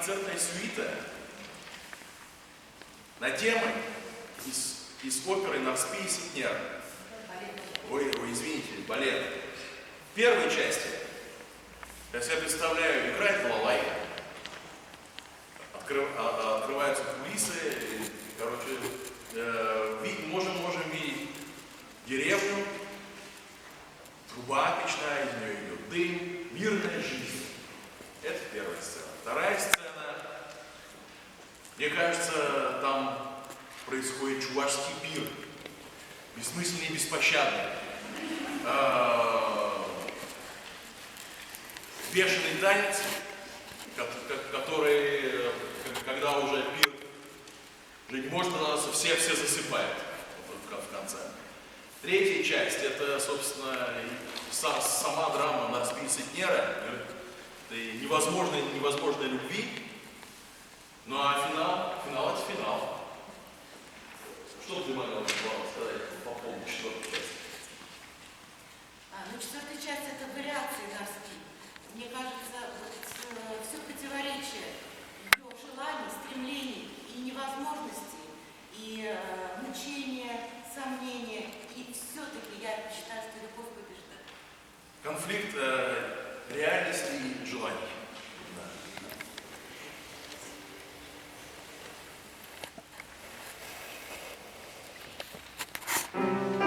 концертная сюита на темы из оперы «Нарспи и Ситнер». Ой, извините, балет. В первой части, я себе представляю, играет балалайка, открываются кулисы, короче, можем видеть деревню, труба печная, из нее идет дым, мирная жизнь. Это первая сцена. Вторая сцена, мне кажется, там происходит чувашский пир, бессмысленный и беспощадный. Бешеный танец, который, когда уже пир уже не может продолжаться, все засыпают в конце. Третья часть, это, собственно, сама драма «Нарспи и Ситнера», невозможной любви. Ну а финал это финал. Что ты могла сказать по поводу четвертой части? Ну, четвертая часть это вариации «Нарспи». Мне кажется, все противоречие ее желаний, стремлений и невозможностей, и мучения, сомнения. И все-таки я считаю, что любовь побеждает. Конфликт реальности и желаний. Thank